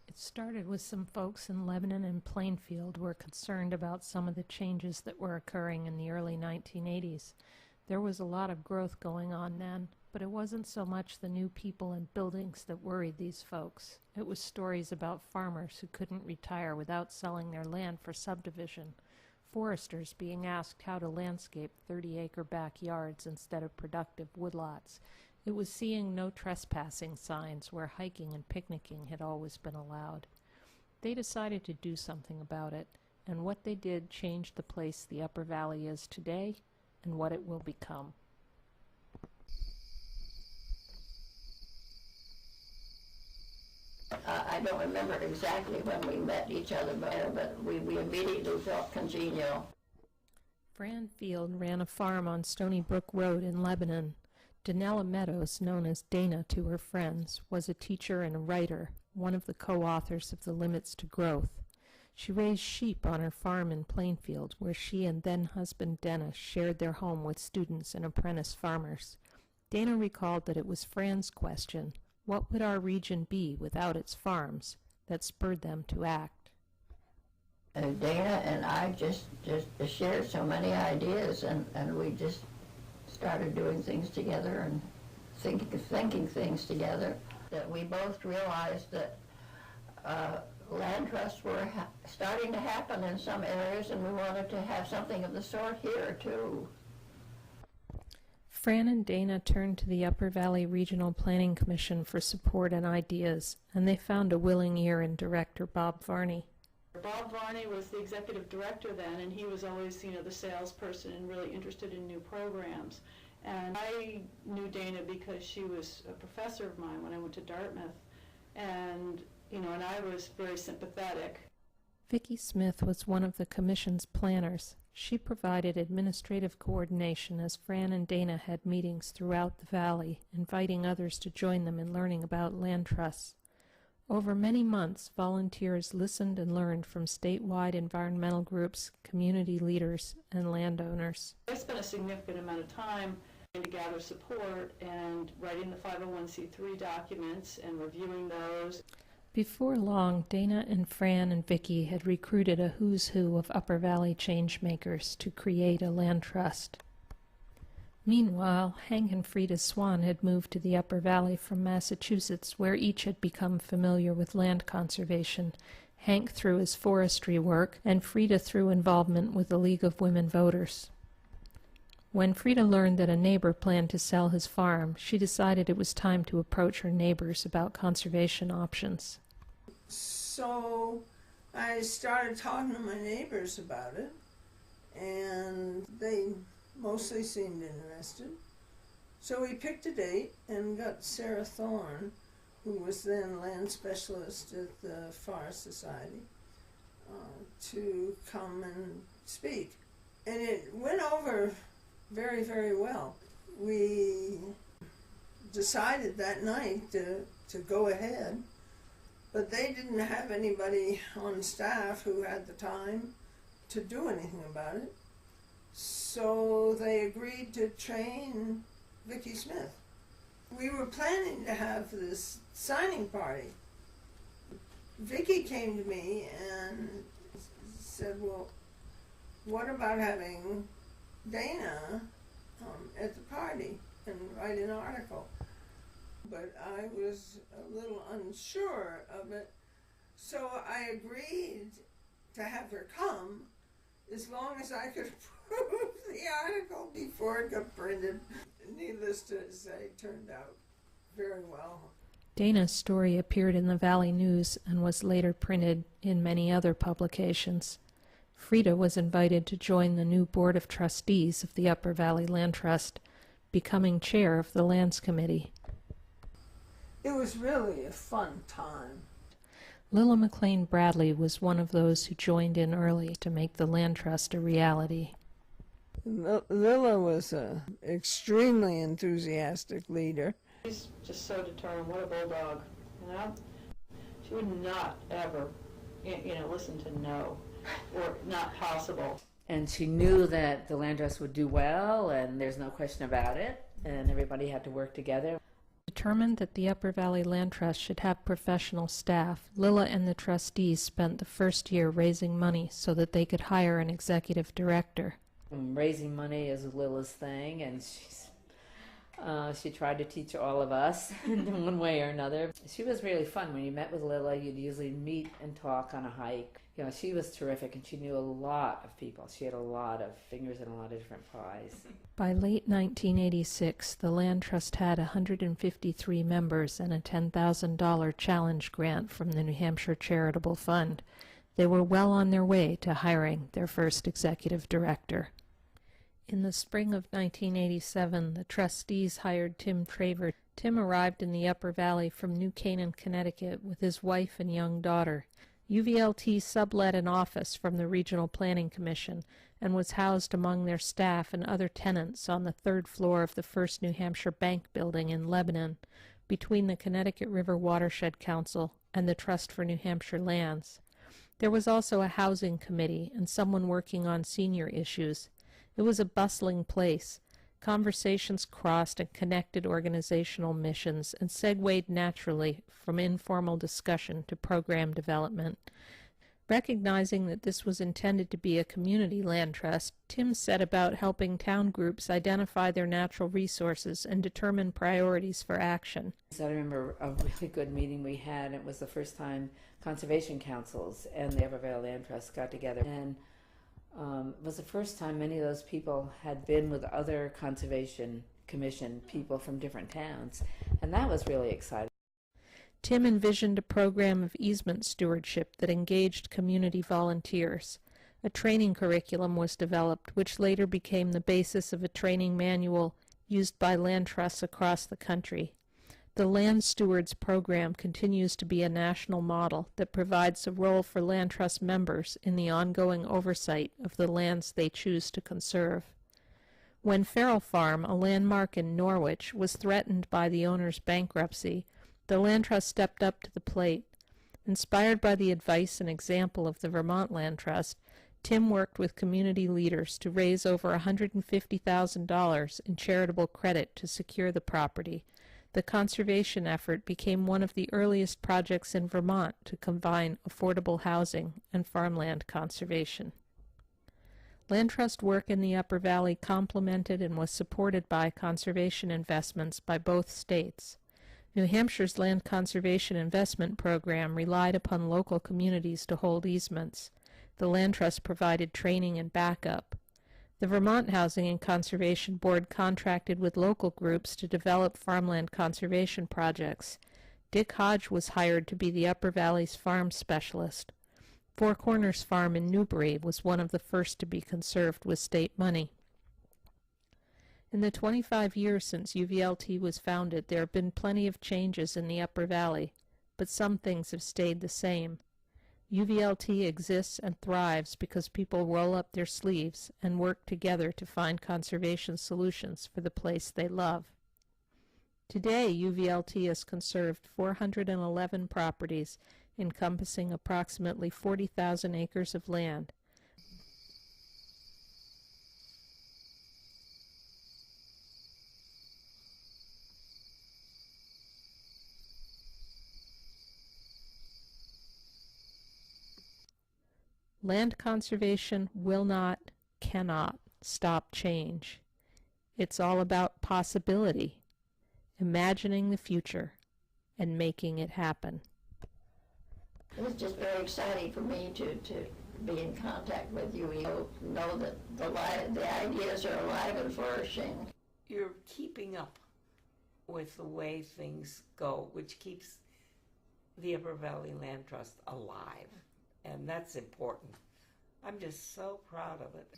It started with some folks in Lebanon and Plainfield were concerned about some of the changes that were occurring in the early 1980s. There was a lot of growth going on then, but it wasn't so much the new people and buildings that worried these folks. It was stories about farmers who couldn't retire without selling their land for subdivision, foresters being asked how to landscape 30-acre backyards instead of productive woodlots. It was seeing no trespassing signs where hiking and picnicking had always been allowed. They decided to do something about it, and what they did changed the place the Upper Valley is today and what it will become. I don't remember exactly when we met each other, but we immediately felt congenial. Fran Field ran a farm on Stony Brook Road in Lebanon. Lilla Meadows, known as Dana to her friends, was a teacher and a writer, one of the co-authors of The Limits to Growth. She raised sheep on her farm in Plainfield, where she and then-husband Dennis shared their home with students and apprentice farmers. Dana recalled that it was Fran's question, what would our region be without its farms, that spurred them to act. Dana and I just shared so many ideas, and we just started doing things together and thinking things together, that we both realized that land trusts were starting to happen in some areas, and we wanted to have something of the sort here too. Fran and Dana turned to the Upper Valley Regional Planning Commission for support and ideas, and they found a willing ear in Director Bob Varney. Bob Varney was the executive director then, and he was always, the salesperson and really interested in new programs. And I knew Dana because she was a professor of mine when I went to Dartmouth, and I was very sympathetic. Vicki Smith was one of the commission's planners. She provided administrative coordination as Fran and Dana had meetings throughout the valley, inviting others to join them in learning about land trusts. Over many months, volunteers listened and learned from statewide environmental groups, community leaders, and landowners. I spent a significant amount of time to gather support and writing the 501c3 documents and reviewing those. Before long, Dana and Fran and Vicki had recruited a who's who of Upper Valley changemakers to create a land trust. Meanwhile, Hank and Freda Swan had moved to the Upper Valley from Massachusetts, where each had become familiar with land conservation, Hank through his forestry work, and Freda through involvement with the League of Women Voters. When Freda learned that a neighbor planned to sell his farm, she decided it was time to approach her neighbors about conservation options. So I started talking to my neighbors about it, and they mostly seemed interested. So we picked a date and got Sarah Thorne, who was then land specialist at the Forest Society, to come and speak. And it went over very, very well. We decided that night to go ahead, but they didn't have anybody on staff who had the time to do anything about it. So they agreed to train Vicki Smith. We were planning to have this signing party. Vicki came to me and said, well, what about having Dana at the party and write an article? But I was a little unsure of it, so I agreed to have her come as long as I could approve the article before it got printed. Needless to say, it turned out very well. Dana's story appeared in the Valley News and was later printed in many other publications. Freda was invited to join the new Board of Trustees of the Upper Valley Land Trust, becoming chair of the Lands Committee. It was really a fun time. Lilla McLane Bradley was one of those who joined in early to make the land trust a reality. Lilla was an extremely enthusiastic leader. She's just so determined. What a bulldog, She would not ever, listen to no or not possible. And she knew that the land trust would do well, and there's no question about it, and everybody had to work together. The Determined that the Upper Valley Land Trust should have professional staff, Lilla and the trustees spent the first year raising money so that they could hire an executive director. Raising money is Lilla's thing, and she tried to teach all of us in one way or another. She was really fun. When you met with Lilla, you'd usually meet and talk on a hike. You know, she was terrific, and she knew a lot of people. She had a lot of fingers in a lot of different pies. By late 1986, the Land Trust had 153 members and a $10,000 challenge grant from the New Hampshire Charitable Fund. They were well on their way to hiring their first executive director. In the spring of 1987, the trustees hired Tim Traver. Tim arrived in the Upper Valley from New Canaan, Connecticut, with his wife and young daughter. UVLT sublet an office from the Regional Planning Commission and was housed among their staff and other tenants on the third floor of the First New Hampshire Bank building in Lebanon, between the Connecticut River Watershed Council and the Trust for New Hampshire Lands. There was also a housing committee and someone working on senior issues. It was a bustling place. Conversations crossed and connected organizational missions and segued naturally from informal discussion to program development. Recognizing that this was intended to be a community land trust, Tim set about helping town groups identify their natural resources and determine priorities for action. So I remember a really good meeting we had. It was the first time conservation councils and the Upper Valley Land Trust got together. And it was the first time many of those people had been with other conservation commission people from different towns, and that was really exciting. Tim envisioned a program of easement stewardship that engaged community volunteers. A training curriculum was developed, which later became the basis of a training manual used by land trusts across the country. The Land Stewards Program continues to be a national model that provides a role for land trust members in the ongoing oversight of the lands they choose to conserve. When Farrell Farm, a landmark in Norwich, was threatened by the owner's bankruptcy, the Land Trust stepped up to the plate. Inspired by the advice and example of the Vermont Land Trust, Tim worked with community leaders to raise over $150,000 in charitable credit to secure the property. The conservation effort became one of the earliest projects in Vermont to combine affordable housing and farmland conservation. Land Trust work in the Upper Valley complemented and was supported by conservation investments by both states. New Hampshire's Land Conservation Investment Program relied upon local communities to hold easements. The Land Trust provided training and backup. The Vermont Housing and Conservation Board contracted with local groups to develop farmland conservation projects. Dick Hodge was hired to be the Upper Valley's farm specialist. Four Corners Farm in Newbury was one of the first to be conserved with state money. In the 25 years since UVLT was founded, there have been plenty of changes in the Upper Valley, but some things have stayed the same. UVLT exists and thrives because people roll up their sleeves and work together to find conservation solutions for the place they love. Today, UVLT has conserved 411 properties encompassing approximately 40,000 acres of land. Land conservation will not, cannot stop change. It's all about possibility, imagining the future, and making it happen. It was just very exciting for me to be in contact with you. You know that the ideas are alive and flourishing. You're keeping up with the way things go, which keeps the Upper Valley Land Trust alive. And that's important. I'm just so proud of it.